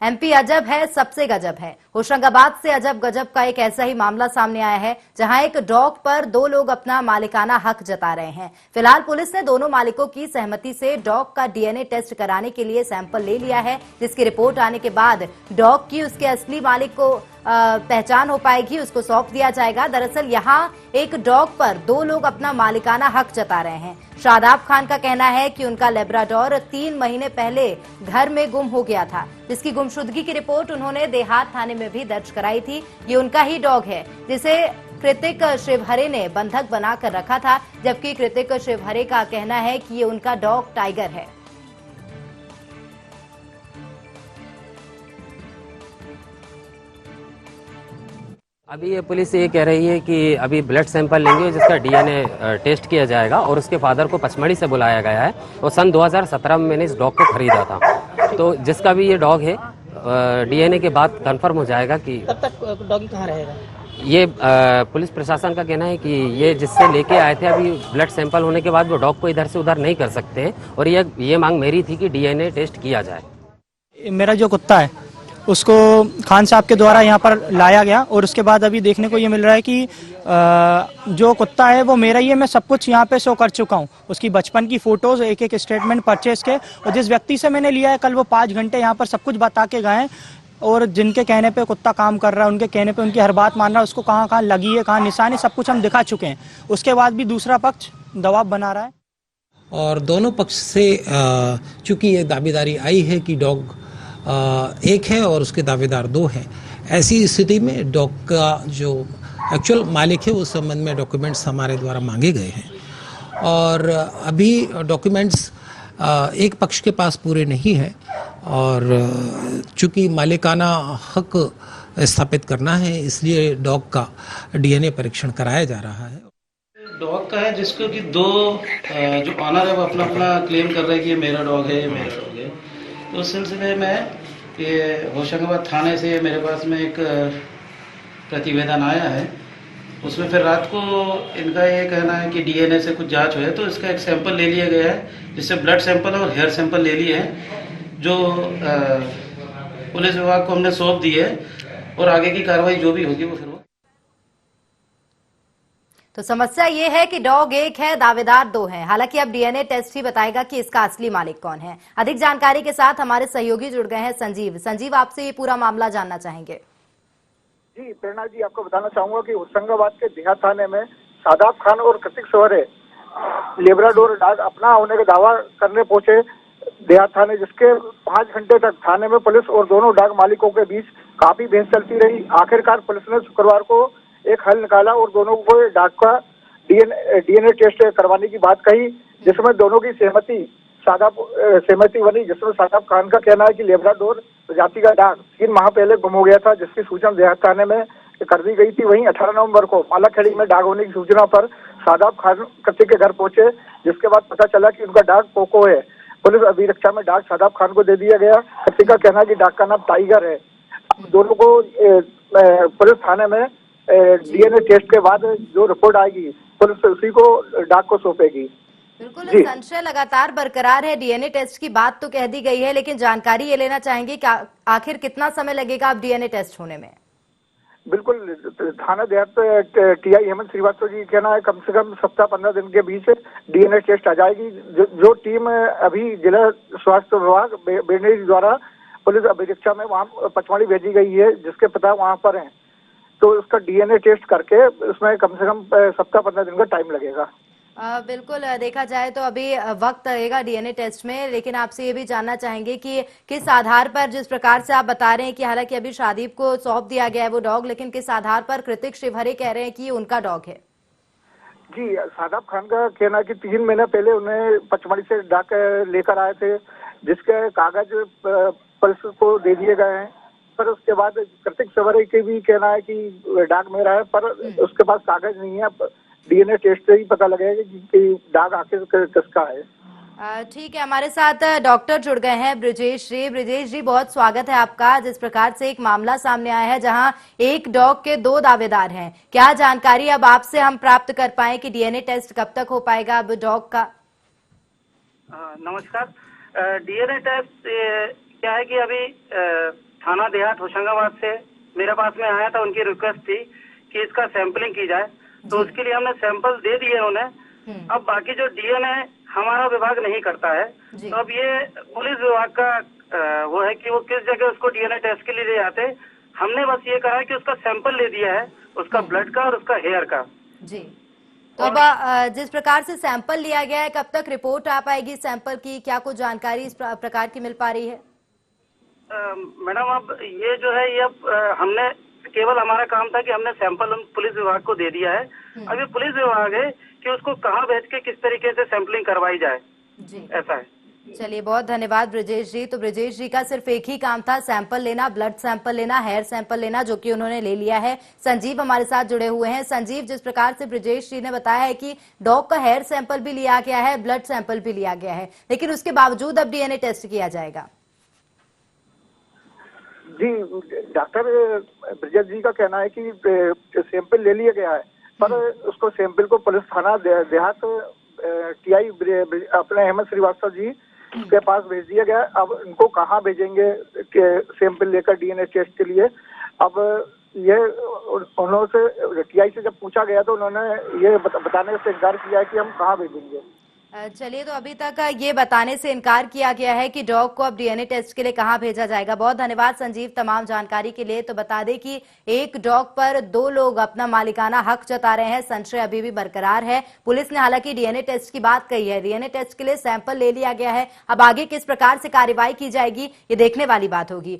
MP अजब है, सबसे गजब है। होशंगाबाद से अजब गजब का एक ऐसा ही मामला सामने आया है, जहां एक डॉग पर दो लोग अपना मालिकाना हक जता रहे हैं। फिलहाल पुलिस ने दोनों मालिकों की सहमति से डॉग का डीएनए टेस्ट कराने के लिए सैंपल ले लिया है, जिसकी रिपोर्ट आने के बाद डॉग की उसके असली मालिक को पहचान हो पाएगी, उसको सौंप दिया जाएगा। दरअसल यहाँ एक डॉग पर दो लोग अपना मालिकाना हक जता रहे हैं। शादाब खान का कहना है कि उनका लेब्राडोर 3 महीने पहले घर में गुम हो गया था, जिसकी गुमशुदगी की रिपोर्ट उन्होंने देहात थाने में भी दर्ज कराई थी। ये उनका ही डॉग है, जिसे कृतिक शिवहरे ने बंधक बनाकर रखा था, जबकि कृतिक शिवहरे का कहना है कि ये उनका डॉग टाइगर है। अभी ये पुलिस ये कह रही है कि अभी ब्लड सैंपल लेंगे, जिसका डीएनए टेस्ट किया जाएगा और उसके फादर को पचमढ़ी से बुलाया गया है। और सन 2017 में मैंने इस डॉग को खरीदा था, तो जिसका भी ये डॉग है डीएनए के बाद कंफर्म हो जाएगा कि तब तक डॉगी कहाँ रहेगा। ये पुलिस प्रशासन का कहना है कि ये जिससे लेके आए थे, अभी ब्लड सैंपल होने के बाद वो डॉग को इधर से उधर नहीं कर सकते हैं। और ये मांग मेरी थी कि डीएनए टेस्ट किया जाए। मेरा जो कुत्ता है उसको खान साहब के द्वारा यहाँ पर लाया गया और उसके बाद अभी देखने को ये मिल रहा है कि जो कुत्ता है वो मेरा ही है। मैं सब कुछ यहाँ पे शो कर चुका हूँ, उसकी बचपन की फोटोज, एक एक स्टेटमेंट परचेज के, और जिस व्यक्ति से मैंने लिया है कल वो 5 घंटे यहाँ पर सब कुछ बता के गए हैं। और जिनके कहने पे कुत्ता काम कर रहा है, उनके कहने पे उनकी हर बात मान रहा है, उसको कहाँ कहाँ लगी है, कहाँ निशानी, सब कुछ हम दिखा चुके हैं। उसके बाद भी दूसरा पक्ष दबाव बना रहा है और दोनों पक्ष से चूंकि ये दावेदारी आई है कि डॉग एक है और उसके दावेदार 2 हैं, ऐसी स्थिति में डॉग का जो एक्चुअल मालिक है उस संबंध में डॉक्यूमेंट्स हमारे द्वारा मांगे गए हैं। और अभी डॉक्यूमेंट्स एक पक्ष के पास पूरे नहीं है और चूंकि मालिकाना हक स्थापित करना है, इसलिए डॉग का डीएनए परीक्षण कराया जा रहा है। डॉग का है जिसको कि 2 जो ऑनर है वो अपना अपना क्लेम कर रहे हैं कि ये मेरा डॉग है, ये मेरा डॉग है। तो उस सिलसिले में ये होशंगाबाद थाने से मेरे पास में एक प्रतिवेदन आया है। उसमें फिर रात को इनका ये कहना है कि डीएनए से कुछ जांच हुई है, तो इसका एक सैंपल ले लिया गया है, जिससे ब्लड सैंपल और हेयर सैंपल ले लिए हैं, जो पुलिस विभाग को हमने सौंप दी है। और आगे की कार्रवाई जो भी होगी वो फिर तो समस्या ये है कि डॉग एक है, दावेदार 2 हैं। हालांकि अब डीएनए टेस्ट ही बताएगा कि इसका असली मालिक कौन है। अधिक जानकारी के साथ हमारे सहयोगी जुड़ गए हैं संजीव, आपसे ये पूरा मामला जानना चाहेंगे। जी प्रेरणा जी, आपको बताना चाहूंगा कि होशंगाबाद के देहात थाने में शादाब खान और कृतिक शिवहरे लेब्राडोर डॉग अपना होने का दावा करने पहुंचे देहात थाने, जिसके 5 घंटे तक थाने में पुलिस और दोनों डॉग मालिकों के बीच काफी बहस चलती रही। आखिरकार पुलिस ने शुक्रवार को एक हल निकाला और दोनों को डॉग का डीएनए टेस्ट करवाने की बात कही, जिसमें दोनों की सहमति बनी। जिसमें शादाब खान का कहना है कि लेब्राडोर प्रजाति का डॉग 3 माह पहले गुम हो गया था, जिसकी सूचना देहात थाने में कर दी गई थी। वहीं 18 नवंबर को मालाखेड़ी में डॉग होने की सूचना पर शादाब खान कृतिक के घर पहुंचे, जिसके बाद पता चला कि उनका डॉग कोको है। पुलिस अभिरक्षा में डॉग शादाब खान को दे दिया गया। कृतिक का कहना है कि डॉग का नाम टाइगर है। दोनों को पुलिस थाने में डीएनए टेस्ट के बाद जो रिपोर्ट आएगी पुलिस उसी को डॉग को सौंपेगी। बिल्कुल, संशय लगातार बरकरार है। डीएनए टेस्ट की बात तो कह दी गई है, लेकिन जानकारी ये लेना चाहेंगे कि आखिर कितना समय लगेगा अब डीएनए टेस्ट होने में। बिल्कुल, थाना देहात टीआई हेमंत श्रीवास्तव जी कहना है कम से कम सप्ताह 15 दिन के बीच डीएनए टेस्ट आ जाएगी। जो टीम अभी जिला स्वास्थ्य विभाग बेड़नी द्वारा पुलिस अभिरक्षा में वहाँ पचमढ़ी भेजी गई है, जिसके पिता वहाँ पर हैं, तो उसका डीएनए टेस्ट करके उसमें कम से कम सप्ताह 15 दिन का टाइम लगेगा। बिल्कुल, देखा जाए तो अभी वक्त लगेगा डीएनए टेस्ट में, लेकिन आपसे ये भी जानना चाहेंगे कि किस आधार पर, जिस प्रकार से आप बता रहे हैं कि हालांकि अभी शादीब को सौंप दिया गया है वो डॉग, लेकिन किस आधार पर कृतिक शिवहरे कह रहे हैं कि उनका डॉग है। जी, शादाब खान का कहना है कि 3 महीने पहले उन्हें पचमढ़ी से डॉग लेकर आए थे, जिसके कागज पुलिस को दे दिए गए हैं। पर उसके बाद कृतिक शिवहरे के भी कहना है कि डॉग मेरा है, पर उसके पास कागज नहीं है। डीएनए टेस्ट से ही पता लगेगा कि डॉग आखिर किसका है। ठीक है, हमारे साथ डॉक्टर जुड़ गए हैं ब्रजेश जी, बहुत स्वागत है आपका। जिस प्रकार से एक मामला सामने आया है जहां एक डॉग के 2 दावेदार हैं, क्या जानकारी अब आपसे हम प्राप्त कर पाए कि डीएनए टेस्ट कब तक हो पाएगा अब डॉग का? नमस्कार। डीएनए टेस्ट क्या है कि अभी थाना देहात होशंगाबाद से मेरे पास में आया था, उनकी रिक्वेस्ट थी कि इसका सैंपलिंग की जाए, तो उसके लिए हमने सैंपल दे दिए उन्हें। अब बाकी जो डीएनए हमारा विभाग नहीं करता है, तो अब ये पुलिस विभाग का वो है कि वो किस जगह उसको डीएनए टेस्ट के लिए ले जाते। हमने बस ये कहा कि उसका सैंपल ले दिया है, उसका ब्लड का और उसका हेयर का। जी, तो अब जिस प्रकार से सैंपल लिया गया है, कब तक रिपोर्ट आ पाएगी सैंपल की? क्या कुछ जानकारी इस प्रकार की मिल पा रही है? मैडम, अब ये जो है, ये अब हमने केवल हमारा काम था कि हमने सैंपल पुलिस विभाग को दे दिया है। अब ये पुलिस विभाग है कि उसको कहाँ भेज के किस तरीके से सैंपलिंग करवाई जाए। जी, ऐसा है। चलिए, बहुत धन्यवाद ब्रजेश जी। तो ब्रजेश जी का सिर्फ एक ही काम था, सैंपल लेना, ब्लड सैंपल लेना, हेयर सैंपल लेना, जो कि उन्होंने ले लिया है। संजीव हमारे साथ जुड़े हुए हैं। संजीव, जिस प्रकार से ब्रजेश जी ने बताया है कि डॉग का हेयर सैंपल भी लिया गया है, ब्लड सैंपल भी लिया गया है, लेकिन उसके बावजूद अब डीएनए टेस्ट किया जाएगा। जी, डॉक्टर ब्रजेश जी का कहना है कि सैंपल ले लिया गया है, पर उसको सैंपल को पुलिस थाना देहात टीआई अपने अहमद श्रीवास्तव जी के पास भेज दिया गया। अब इनको कहाँ भेजेंगे सैंपल लेकर डीएनए टेस्ट के लिए? अब ये उन्होंने टीआई से जब पूछा गया तो उन्होंने ये बताने से इनकार किया है कि हम कहाँ भेजेंगे। चलिए, तो अभी तक ये बताने से इनकार किया गया है कि डॉग को अब डीएनए टेस्ट के लिए कहां भेजा जाएगा। बहुत धन्यवाद संजीव तमाम जानकारी के लिए। तो बता दें कि एक डॉग पर दो लोग अपना मालिकाना हक जता रहे हैं, संशय अभी भी बरकरार है। पुलिस ने हालांकि डीएनए टेस्ट की बात कही है, डीएनए टेस्ट के लिए सैंपल ले लिया गया है। अब आगे किस प्रकार से कार्रवाई की जाएगी, ये देखने वाली बात होगी।